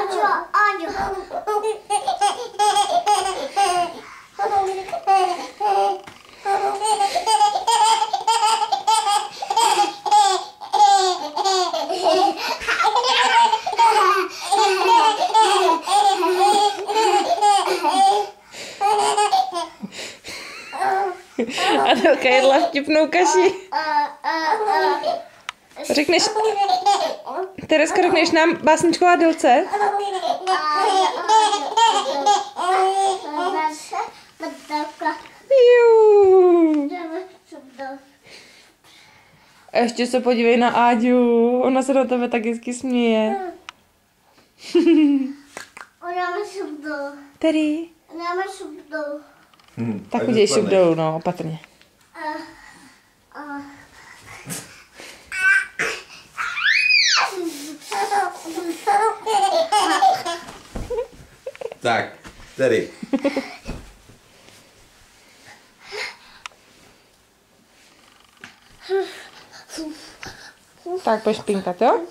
Áďo. Adelka jedla vtipnou kaši. Řekneš, Teresko, řekneš nám básničku o Adelce? A ještě se podívej na Áďu, ona se na tebe tak hezky směje. Ona má šup dolů. Tedy? Ona má šup dolů. Tak uděj šup dolů, no, opatrně. Tak, tedy. Tak pojď špinkat, jo?